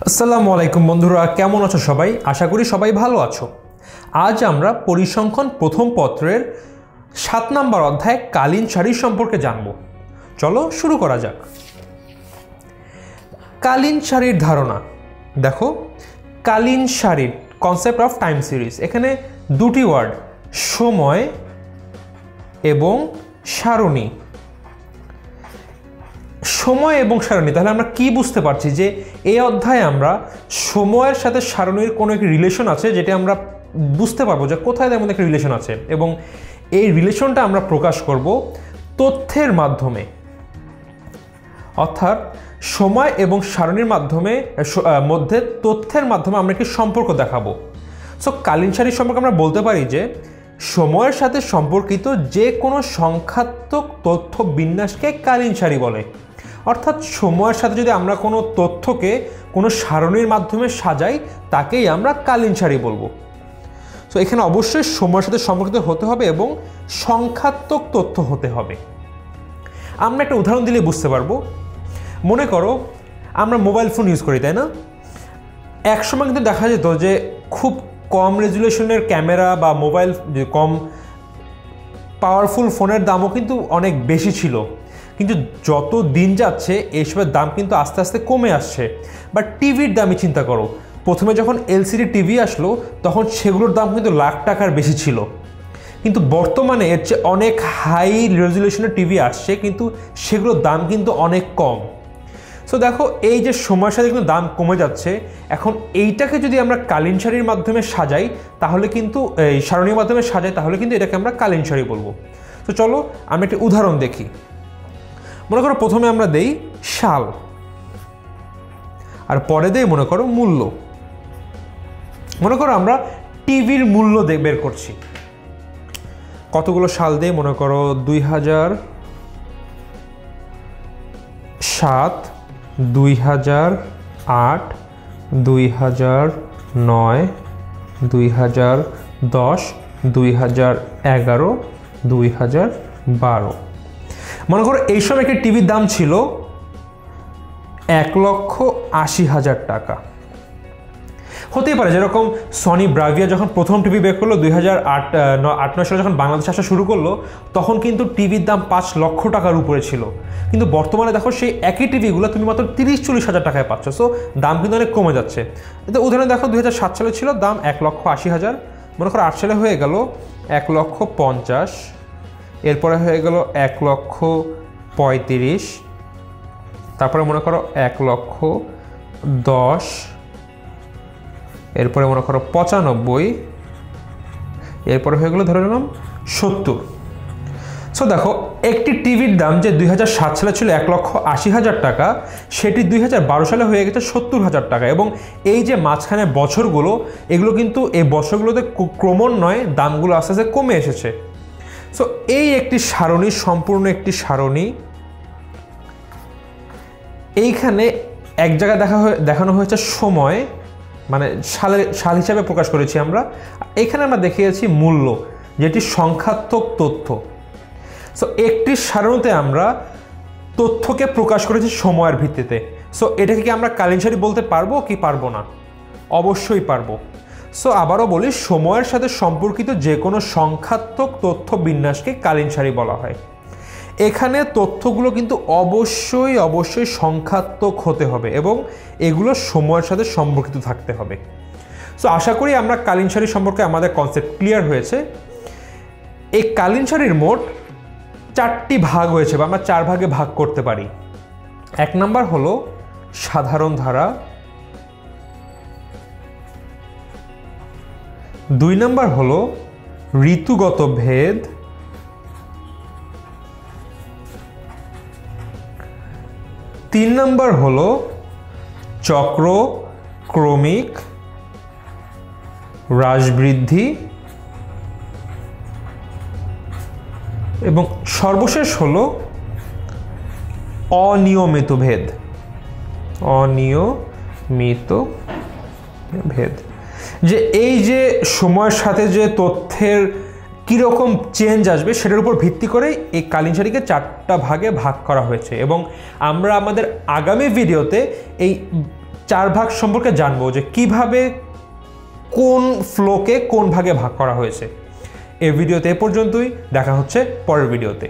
আসসালামু আলাইকুম বন্ধুরা, কেমন আছো সবাই? আশা করি সবাই ভালো আছো। আজ আমরা পরিসংখ্যান প্রথম পত্রের 7 নম্বর অধ্যায় কালীন সারি সম্পর্কে জানব। চলো শুরু করা যাক। কালীন সারির ধারণা দেখো। কালীন সারির কনসেপ্ট অফ টাইম সিরিজ, এখানে দুটি ওয়ার্ড, সময় এবং সারণী। সময় এবং সারণী, তাহলে আমরা কি বুঝতে পারছি যে এই অধ্যায়ে আমরা সময়ের সাথে সারণীর কোনো একটি রিলেশন আছে, যেটা আমরা বুঝতে পারবো যে কোথায় তার মধ্যে একটা রিলেশন আছে, এবং এই রিলেশনটা আমরা প্রকাশ করব তথ্যের মাধ্যমে। অর্থাৎ সময় এবং সারণীর মাধ্যমে মধ্যে তথ্যের মাধ্যমে আমরা একটি সম্পর্ক দেখাবো। সো কালীন সারির সম্পর্কে আমরা বলতে পারি যে সময়ের সাথে সম্পর্কিত যে কোনো সংখ্যাত্মক তথ্য বিন্যাসকে কালীন সারি বলে। অর্থাৎ সময়ের সাথে যদি আমরা কোনো তথ্যকে কোনো সারণীর মাধ্যমে সাজাই, তাকেই আমরা কালীন সারি বলবো। সো এখানে অবশ্যই সময়ের সাথে সম্পর্কিত হতে হবে এবং সংখ্যাত্মক তথ্য হতে হবে। আমরা একটা উদাহরণ দিলে বুঝতে পারবো। মনে করো আমরা মোবাইল ফোন ইউজ করি, তাই না? একসময় কিন্তু দেখা যেত যে খুব কম রেজুলেশনের ক্যামেরা বা মোবাইল, কম পাওয়ারফুল ফোনের দামও কিন্তু অনেক বেশি ছিল, কিন্তু যত দিন যাচ্ছে এইসবের দাম কিন্তু আস্তে আস্তে কমে আসছে। বা টিভির দামই চিন্তা করো, প্রথমে যখন এলসিডি টিভি আসলো তখন সেগুলোর দাম কিন্তু লাখ টাকার বেশি ছিল, কিন্তু বর্তমানে এর চেয়ে অনেক হাই রেজুলেশনের টিভি আসছে, কিন্তু সেগুলোর দাম কিন্তু অনেক কম। সো দেখো, এই যে সময়ের সাথে কিন্তু দাম কমে যাচ্ছে, এখন এইটাকে যদি আমরা কালীন সারির মাধ্যমে সাজাই তাহলে কিন্তু, এই সারণীর মাধ্যমে সাজাই তাহলে কিন্তু এটাকে আমরা কালীন সারি বলবো। তো চলো আমরা একটি উদাহরণ দেখি। মনে করো প্রথমে আমরা দেই সাল, আর পরে দেই মনে করো মূল্য। মনে করো আমরা টিভির মূল্য বের করছি। কতগুলো সাল দেই? মনে করো 2007, 2008, 2009, 2010, 2011, 2012। মনে করো এই সময় একটি টিভির দাম ছিল 1,80,000 টাকা। হতেই পারে যেরকম সনি ব্রাভিয়া যখন প্রথম টিভি বের করলো 2008-9 সালে, যখন বাংলাদেশ আসা শুরু করলো, তখন কিন্তু টিভির দাম 5 লক্ষ টাকার উপরে ছিল, কিন্তু বর্তমানে দেখো সেই একই টিভিগুলো তুমি মাত্র 30-40 হাজার টাকায় পাচ্ছ। সো দাম কিন্তু অনেক কমে যাচ্ছে। তো উদাহরণে দেখো 2007 সালে ছিল দাম 1,80,000, মনে করো 8 সালে হয়ে গেল 1,50,000, এরপরে হয়ে গেল 1,35,000, তারপরে মনে করো 1,10,000, এরপরে মনে করো 95, এরপরে হয়ে গেলো ধরে নিলাম 70। সো দেখো, একটি টিভির দাম যে 2007 সালে ছিল 1,80,000 টাকা, সেটি 2012 সালে হয়ে গেছে 70,000 টাকা। এবং এই যে মাঝখানে বছরগুলো, এগুলো কিন্তু এই বছরগুলোতে ক্রমান্বয়ে দামগুলো আস্তে আস্তে কমে এসেছে। সো এই একটি সারণী, সম্পূর্ণ একটি সারণী। এইখানে এক জায়গায় দেখানো হয়েছে সময়, মানে সাল হিসাবে প্রকাশ করেছি আমরা। এখানে আমরা দেখিয়েছি মূল্য, যেটি সংখ্যাত্মক তথ্য। সো একটি সারণীতে আমরা তথ্যকে প্রকাশ করেছি সময়ের ভিত্তিতে। সো এটাকে কি আমরা কালীন সারি বলতে পারবো কি পারবো না? অবশ্যই পারবো। সো আবারও বলি, সময়ের সাথে সম্পর্কিত যে কোনো সংখ্যাত্মক তথ্য বিন্যাসকে কালীন সারি বলা হয়। এখানে তথ্যগুলো কিন্তু অবশ্যই সংখ্যাত্মক হতে হবে এবং এগুলো সময়ের সাথে সম্পর্কিত থাকতে হবে। সো আশা করি আমরা কালীন সারি সম্পর্কে আমাদের কনসেপ্ট ক্লিয়ার হয়েছে। এই কালীন সারির মোট 4টি ভাগ হয়েছে, বা আমরা 4 ভাগে ভাগ করতে পারি। 1 নাম্বার হলো সাধারণ ধারা, 2 নাম্বার হলো ঋতুগত ভেদ, 3 নাম্বার হলো চক্র, ক্রমিক, হ্রাস বৃদ্ধি, এবং সর্বশেষ হলো অনিয়মিত ভেদ। অনিয়মিত ভেদ, যে এই যে সময়ের সাথে যে তথ্যের কীরকম চেঞ্জ আসবে সেটার উপর ভিত্তি করে এই কালীন সারিকে 4টা ভাগে ভাগ করা হয়েছে। এবং আমরা আমাদের আগামী ভিডিওতে এই 4 ভাগ সম্পর্কে জানবো, যে কিভাবে কোন ফ্লোকে কোন ভাগে ভাগ করা হয়েছে। এই ভিডিওতে এ পর্যন্তই, দেখা হচ্ছে পরের ভিডিওতে।